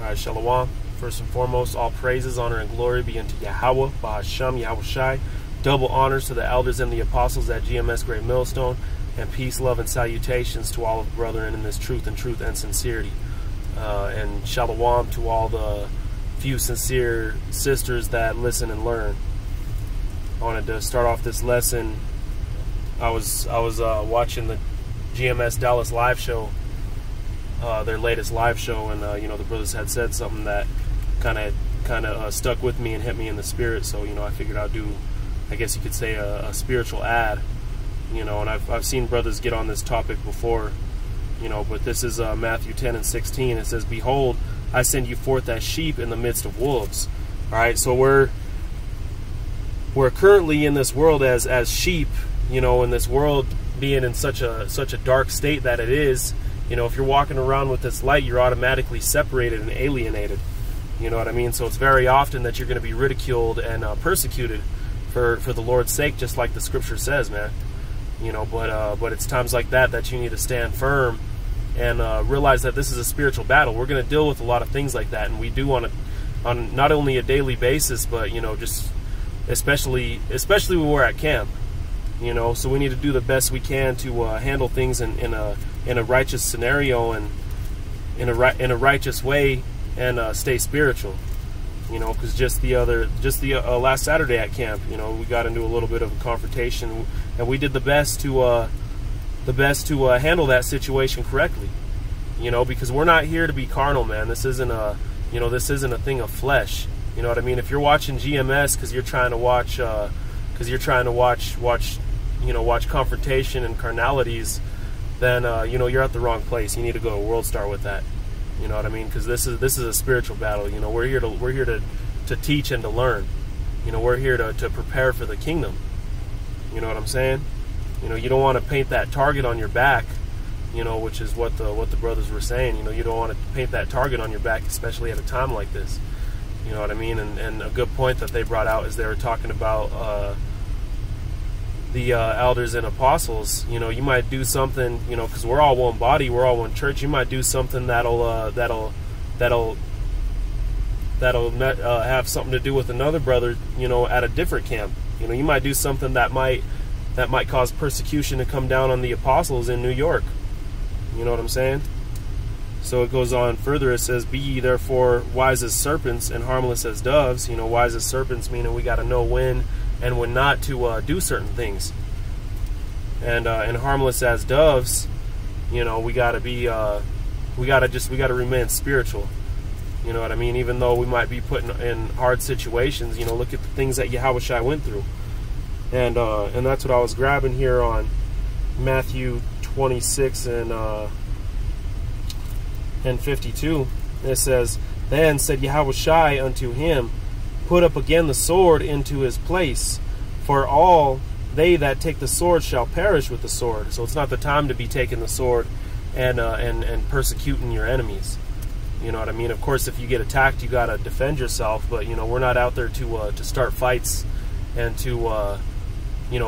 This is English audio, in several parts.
Alright, Shalom. First and foremost, all praises, honor, and glory be unto Yahweh, Bahasham, Yahweh Shai. Double honors to the elders and the apostles at GMS Great Millstone, and peace, love, and salutations to all of the brethren in this truth and sincerity. And Shalom to all the few sincere sisters that listen and learn. I wanted to start off this lesson. I was watching the GMS Dallas live show, their latest live show, and the brothers had said something that kind of stuck with me and hit me in the spirit. So I figured I'd do, I guess you could say, a spiritual ad. And I've seen brothers get on this topic before, but this is Matthew 10 and 16. It says, "Behold, I send you forth as sheep in the midst of wolves." All right, so we're currently in this world as sheep. In this world being in such a dark state that it is. If you're walking around with this light, you're automatically separated and alienated. You know what I mean? So it's very often that you're going to be ridiculed and persecuted for the Lord's sake, just like the scripture says, man. But it's times like that you need to stand firm and realize that this is a spiritual battle. We're going to deal with a lot of things like that, and we do on not only a daily basis, but just especially when we're at camp. So we need to do the best we can to handle things in a righteous scenario and in a righteous way, and stay spiritual. Because just the last Saturday at camp, we got into a little bit of a confrontation, and we did the best to handle that situation correctly. Because we're not here to be carnal, man. This isn't a thing of flesh. You know what I mean? If you're watching GMS because you're trying to watch watch confrontation and carnalities, then you're at the wrong place. You need to go to World Star with that. You know what I mean? Because this is a spiritual battle. We're here to teach and to learn. We're here to prepare for the kingdom. You know what I'm saying? You don't want to paint that target on your back. Which is what the brothers were saying. You don't want to paint that target on your back, especially at a time like this. You know what I mean? And a good point that they brought out is they were talking about the elders and apostles. You might do something, because we're all one body, we're all one church. You might do something that'll have something to do with another brother, at a different camp. You might do something that might cause persecution to come down on the apostles in New York. You know what I'm saying? So it goes on further. It says, "Be ye therefore wise as serpents and harmless as doves." Wise as serpents meaning we got to know when and when not to do certain things, and harmless as doves, we got to be we got to remain spiritual. You know what I mean? Even though we might be put in hard situations, look at the things that Yahweh Shai went through, and that's what I was grabbing here on Matthew 26 and 52. It says, "Then said Yahweh Shai unto him, Put up again the sword into his place, for all they that take the sword shall perish with the sword." So it's not the time to be taking the sword and persecuting your enemies. You know what I mean? Of course, if you get attacked, you gotta defend yourself. But we're not out there to start fights and to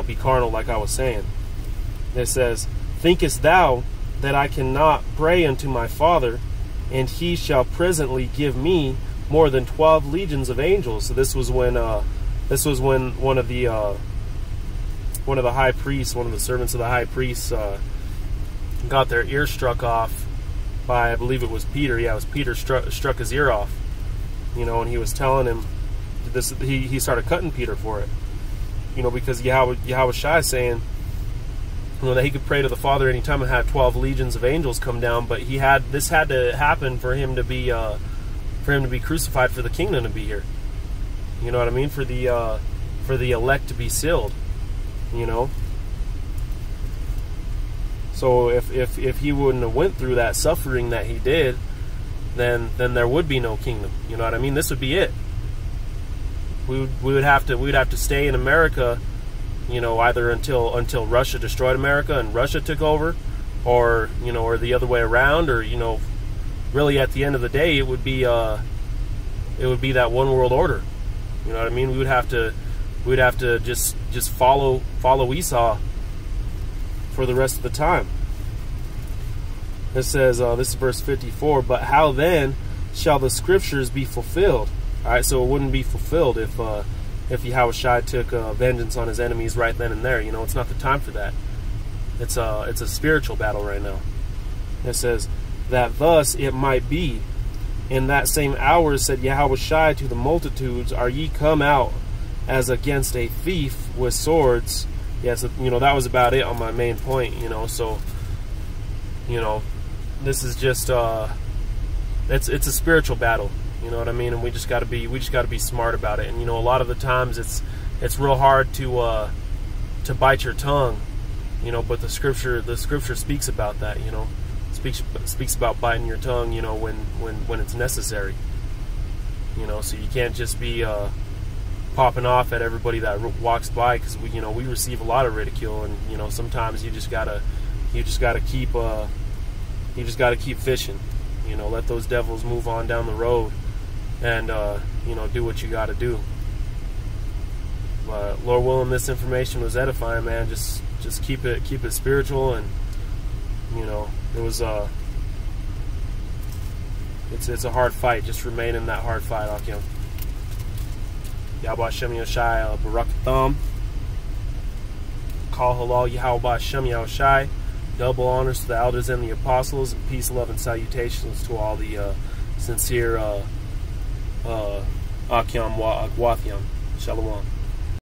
be carnal, like I was saying. It says, "Thinkest thou that I cannot pray unto my Father, and he shall presently give me more than 12 legions of angels?" So this was when one of the high priests, one of the servants of the high priest, got their ear struck off by, I believe it was Peter. Yeah, it was Peter struck his ear off. And he was telling him this. He started cutting Peter for it. Because Yahweh Shai is saying, that he could pray to the Father anytime and have 12 legions of angels come down, but this had to happen for him to be crucified, for the kingdom to be here. You know what I mean? For the elect to be sealed. So if he wouldn't have went through that suffering that he did, then there would be no kingdom. You know what I mean? This would be it. We'd have to stay in America, either until Russia destroyed America and Russia took over, or the other way around, or really at the end of the day it would be that one world order. You know what I mean? We'd have to just follow Esau for the rest of the time. It says, this is verse 54, "But how then shall the scriptures be fulfilled. All right, so it wouldn't be fulfilled if Yahushua took vengeance on his enemies right then and there. You know, it's not the time for that. It's a spiritual battle right now. It says that thus it might be. In that same hour said Yahushua to the multitudes, are ye come out as against a thief with swords? Yes, you know, that was about it on my main point. You know, so you know, this is just it's a spiritual battle. You know what I mean? And we just got to be smart about it. And you know, a lot of the times it's real hard to bite your tongue. You know, but the scripture speaks about that. You know, speaks about biting your tongue. You know, when it's necessary. You know, so you can't just be popping off at everybody that walks by, because we receive a lot of ridicule, and you know, sometimes you just gotta keep fishing. You know, let those devils move on down the road, and you know, do what you got to do. But Lord willing, this information was edifying, man. Just keep it spiritual, and you know, it was it's a hard fight. Just remain in that hard fight, Akim. Yahweh Hashem Yoshai Barakatham. Call halal Yahweh Hashem Yoshai. Double honors to the elders and the apostles, and peace, love, and salutations to all the sincere Akim Wathiam. Shalom.